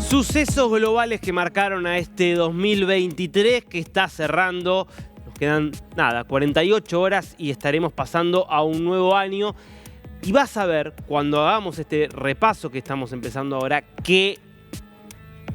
Sucesos globales que marcaron a este 2023 que está cerrando. Nos quedan, 48 horas y estaremos pasando a un nuevo año. Y vas a ver, cuando hagamos este repaso que estamos empezando ahora, que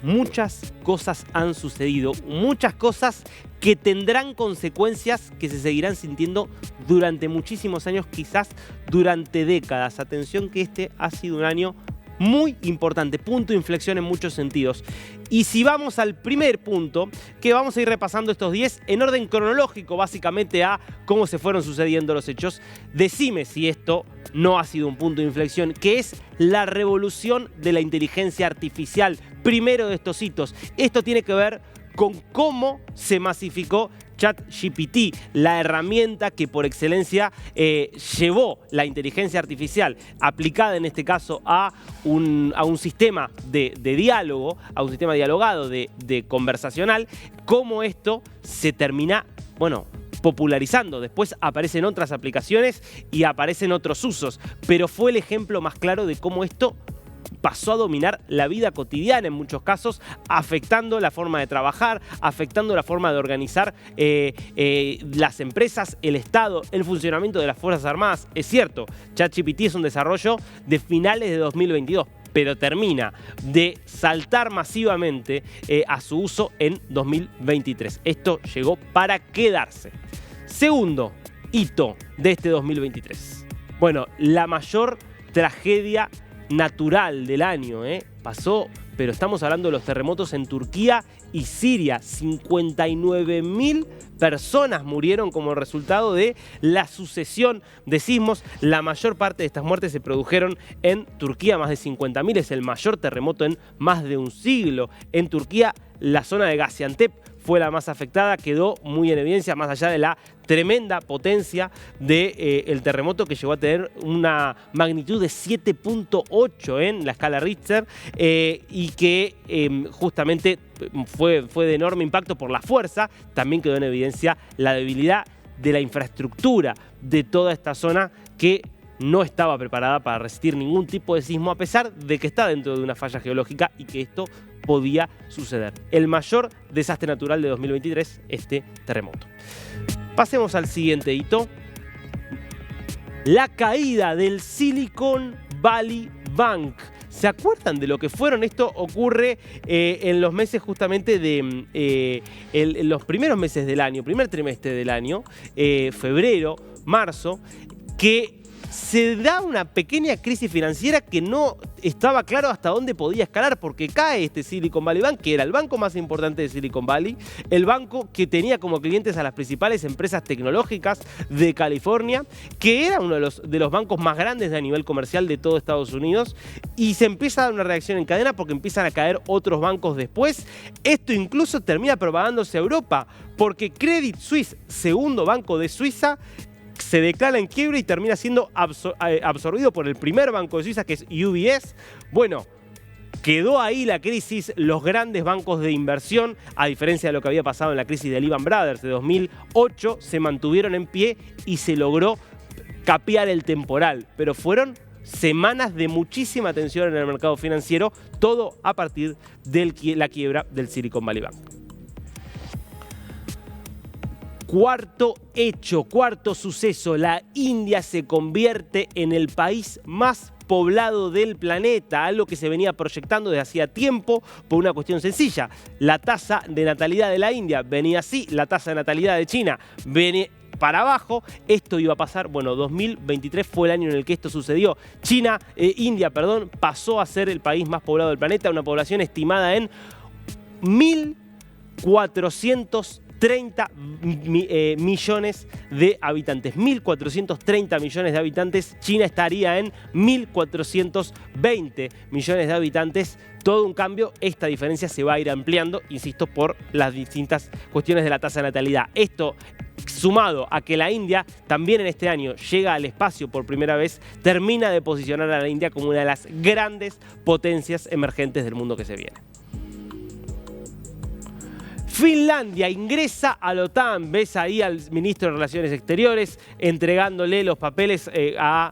muchas cosas han sucedido. Muchas cosas que tendrán consecuencias que se seguirán sintiendo durante muchísimos años, quizás durante décadas. Atención que este ha sido un año muy importante, punto de inflexión en muchos sentidos. Y si vamos al primer punto, que vamos a ir repasando estos 10 en orden cronológico, básicamente a cómo se fueron sucediendo los hechos, decime si esto no ha sido un punto de inflexión, que es la revolución de la inteligencia artificial. Primero de estos hitos, esto tiene que ver con cómo se masificó ChatGPT, la herramienta que por excelencia llevó la inteligencia artificial aplicada en este caso a un sistema de diálogo, a un sistema dialogado de conversacional, cómo esto se termina, popularizando. Después aparecen otras aplicaciones y aparecen otros usos, pero fue el ejemplo más claro de cómo esto pasó a dominar la vida cotidiana en muchos casos, afectando la forma de trabajar, afectando la forma de organizar las empresas, el Estado, el funcionamiento de las Fuerzas Armadas. Es cierto, ChatGPT es un desarrollo de finales de 2022, pero termina de saltar masivamente a su uso en 2023. Esto llegó para quedarse. Segundo hito de este 2023. La mayor tragedia natural del año, pasó, pero estamos hablando de los terremotos en Turquía y Siria. 59.000 personas murieron como resultado de la sucesión de sismos. La mayor parte de estas muertes se produjeron en Turquía, más de 50.000. Es el mayor terremoto en más de un siglo. En Turquía, la zona de Gaziantep fue la más afectada, quedó muy en evidencia, más allá de la tremenda potencia del terremoto que llegó a tener una magnitud de 7.8 en la escala Richter y que justamente fue de enorme impacto por la fuerza. También quedó en evidencia la debilidad de la infraestructura de toda esta zona que no estaba preparada para resistir ningún tipo de sismo, a pesar de que está dentro de una falla geológica y que esto podía suceder. El mayor desastre natural de 2023, este terremoto. Pasemos al siguiente hito. La caída del Silicon Valley Bank. ¿Se acuerdan de lo que fueron? Esto ocurre en los meses justamente de en los primeros meses del año, primer trimestre del año, febrero, marzo, que se da una pequeña crisis financiera que no estaba claro hasta dónde podía escalar, porque cae este Silicon Valley Bank, que era el banco más importante de Silicon Valley, el banco que tenía como clientes a las principales empresas tecnológicas de California, que era uno de los bancos más grandes a nivel comercial de todo Estados Unidos, y se empieza a dar una reacción en cadena porque empiezan a caer otros bancos después. Esto incluso termina propagándose a Europa, porque Credit Suisse, segundo banco de Suiza, se declara en quiebra y termina siendo absorbido por el primer banco de Suiza, que es UBS. Quedó ahí la crisis. Los grandes bancos de inversión, a diferencia de lo que había pasado en la crisis de Lehman Brothers de 2008, se mantuvieron en pie y se logró capear el temporal. Pero fueron semanas de muchísima tensión en el mercado financiero, todo a partir de la quiebra del Silicon Valley Bank. Cuarto hecho, cuarto suceso, la India se convierte en el país más poblado del planeta, algo que se venía proyectando desde hacía tiempo por una cuestión sencilla. La tasa de natalidad de la India venía así, la tasa de natalidad de China venía para abajo. Esto iba a pasar, 2023 fue el año en el que esto sucedió. India, pasó a ser el país más poblado del planeta, una población estimada en 1.430 millones de habitantes. 1.430 millones de habitantes. China estaría en 1.420 millones de habitantes. Todo un cambio. Esta diferencia se va a ir ampliando, insisto, por las distintas cuestiones de la tasa de natalidad. Esto, sumado a que la India también en este año llega al espacio por primera vez, termina de posicionar a la India como una de las grandes potencias emergentes del mundo que se viene. Finlandia ingresa a la OTAN. Ves ahí al ministro de Relaciones Exteriores entregándole los papeles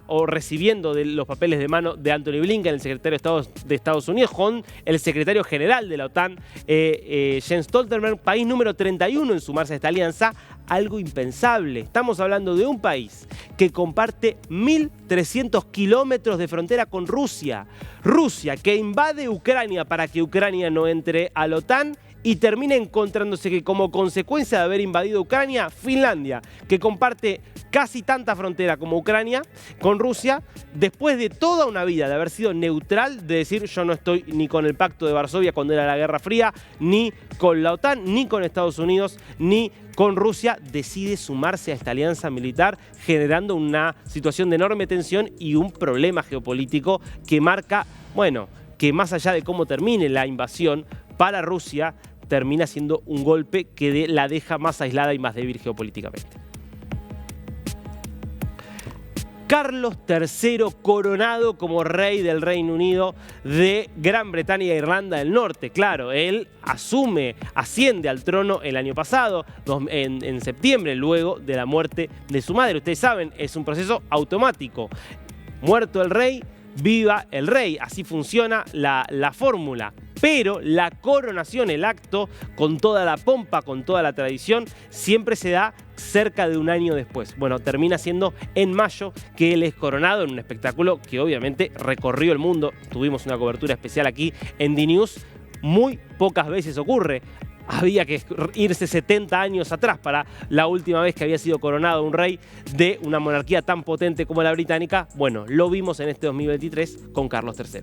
o recibiendo los papeles de mano de Antony Blinken, el secretario de Estado de Estados Unidos, con el secretario general de la OTAN, Jens Stoltenberg, país número 31 en sumarse a esta alianza. Algo impensable. Estamos hablando de un país que comparte 1.300 kilómetros de frontera con Rusia. Rusia, que invade Ucrania para que Ucrania no entre a la OTAN, y termina encontrándose que como consecuencia de haber invadido Ucrania, Finlandia, que comparte casi tanta frontera como Ucrania con Rusia, después de toda una vida de haber sido neutral, de decir yo no estoy ni con el Pacto de Varsovia cuando era la Guerra Fría, ni con la OTAN, ni con Estados Unidos, ni con Rusia, decide sumarse a esta alianza militar, generando una situación de enorme tensión y un problema geopolítico que marca, bueno, que más allá de cómo termine la invasión, para Rusia termina siendo un golpe que la deja más aislada y más débil geopolíticamente. Carlos III coronado como rey del Reino Unido de Gran Bretaña e Irlanda del Norte. Claro, él asciende al trono el año pasado, en septiembre, luego de la muerte de su madre. Ustedes saben, es un proceso automático. Muerto el rey, viva el rey. Así funciona la fórmula. Pero la coronación, el acto, con toda la pompa, con toda la tradición, siempre se da cerca de un año después. Bueno, termina siendo en mayo que él es coronado en un espectáculo que obviamente recorrió el mundo. Tuvimos una cobertura especial aquí en DNews. Muy pocas veces ocurre. Había que irse 70 años atrás para la última vez que había sido coronado un rey de una monarquía tan potente como la británica. Bueno, lo vimos en este 2023 con Carlos III.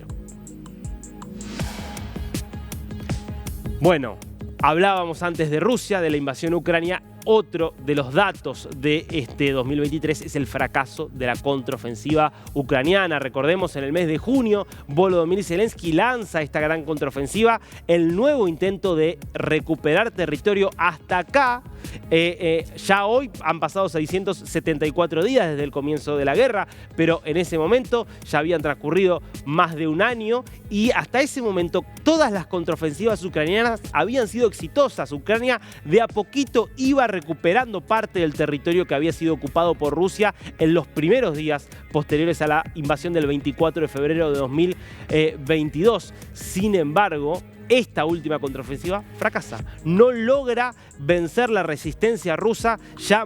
Bueno, hablábamos antes de Rusia, de la invasión a Ucrania. Otro de los datos de este 2023 es el fracaso de la contraofensiva ucraniana. Recordemos, en el mes de junio, Volodymyr Zelensky lanza esta gran contraofensiva, el nuevo intento de recuperar territorio hasta acá. Ya hoy han pasado 674 días desde el comienzo de la guerra, pero en ese momento ya habían transcurrido más de un año y hasta ese momento todas las contraofensivas ucranianas habían sido exitosas. Ucrania de a poquito iba recuperando parte del territorio que había sido ocupado por Rusia en los primeros días posteriores a la invasión del 24 de febrero de 2022. Sin embargo, esta última contraofensiva fracasa. No logra vencer la resistencia rusa, ya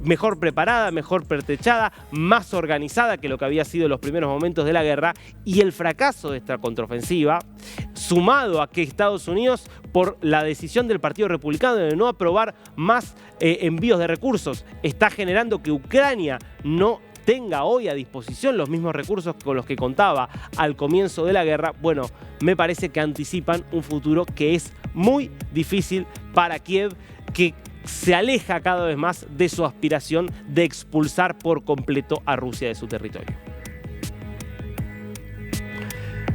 mejor preparada, mejor pertrechada, más organizada que lo que había sido en los primeros momentos de la guerra. Y el fracaso de esta contraofensiva, sumado a que Estados Unidos, por la decisión del Partido Republicano de no aprobar más envíos de recursos, está generando que Ucrania no tenga hoy a disposición los mismos recursos con los que contaba al comienzo de la guerra. Bueno, me parece que anticipan un futuro que es muy difícil para Kiev, que se aleja cada vez más de su aspiración de expulsar por completo a Rusia de su territorio.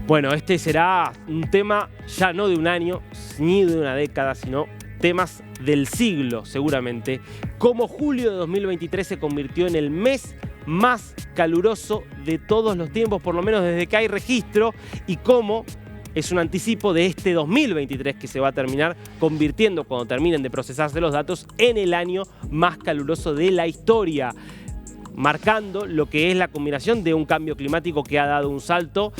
Bueno, este será un tema ya no de un año, ni de una década, sino temas del siglo seguramente. Cómo julio de 2023 se convirtió en el mes más caluroso de todos los tiempos, por lo menos desde que hay registro, y cómo es un anticipo de este 2023 que se va a terminar convirtiendo, cuando terminen de procesarse los datos, en el año más caluroso de la historia, marcando lo que es la combinación de un cambio climático que ha dado un salto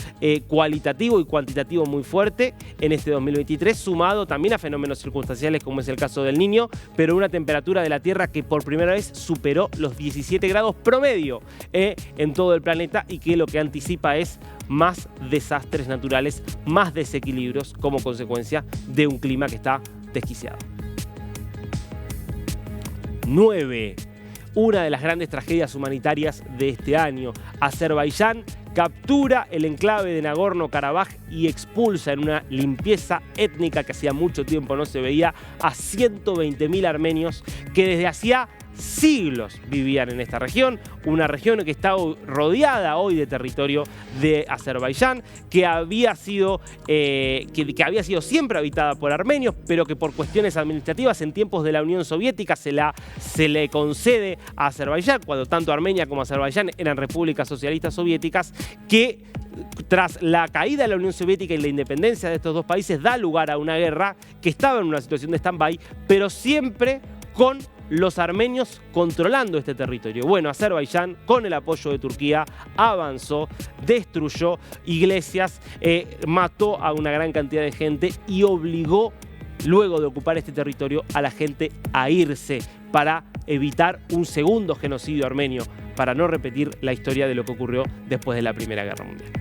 cualitativo y cuantitativo muy fuerte en este 2023, sumado también a fenómenos circunstanciales como es el caso del Niño, pero una temperatura de la Tierra que por primera vez superó los 17 grados promedio en todo el planeta, y que lo que anticipa es más desastres naturales, más desequilibrios como consecuencia de un clima que está desquiciado. 9. Una de las grandes tragedias humanitarias de este año. Azerbaiyán captura el enclave de Nagorno-Karabaj y expulsa en una limpieza étnica que hacía mucho tiempo no se veía a 120.000 armenios que desde hacía siglos vivían en esta región, una región que está rodeada hoy de territorio de Azerbaiyán, que había sido siempre habitada por armenios, pero que por cuestiones administrativas en tiempos de la Unión Soviética se le concede a Azerbaiyán, cuando tanto Armenia como Azerbaiyán eran repúblicas socialistas soviéticas, que Tras la caída de la Unión Soviética y la independencia de estos dos países, da lugar a una guerra que estaba en una situación de stand-by, pero siempre con los armenios controlando este territorio. Bueno, Azerbaiyán, con el apoyo de Turquía, avanzó, destruyó iglesias, mató a una gran cantidad de gente y obligó, luego de ocupar este territorio, a la gente a irse para evitar un segundo genocidio armenio, para no repetir la historia de lo que ocurrió después de la Primera Guerra Mundial.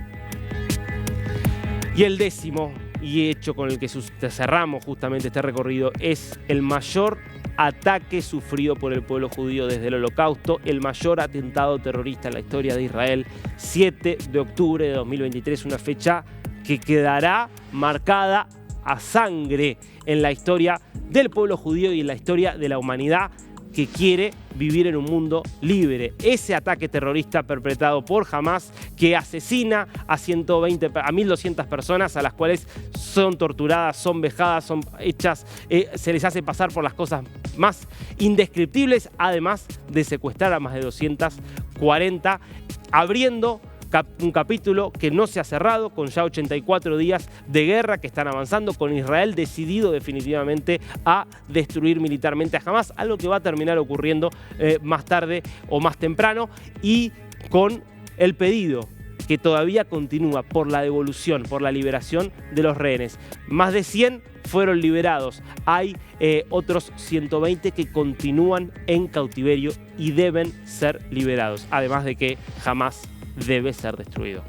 Y el décimo y hecho con el que cerramos justamente este recorrido es el mayor ataque sufrido por el pueblo judío desde el Holocausto, el mayor atentado terrorista en la historia de Israel, 7 de octubre de 2023, una fecha que quedará marcada a sangre en la historia del pueblo judío y en la historia de la humanidad que quiere vivir en un mundo libre. Ese ataque terrorista perpetrado por Hamás, que asesina a 1.200 personas, a las cuales son torturadas, son vejadas, son hechas, se les hace pasar por las cosas más indescriptibles, además de secuestrar a más de 240, abriendo un capítulo que no se ha cerrado, con ya 84 días de guerra que están avanzando, con Israel decidido definitivamente a destruir militarmente a Hamás, algo que va a terminar ocurriendo más tarde o más temprano, y con el pedido que todavía continúa por la devolución, por la liberación de los rehenes. Más de 100 fueron liberados. Hay otros 120 que continúan en cautiverio y deben ser liberados. Además de que Hamás debe ser destruido.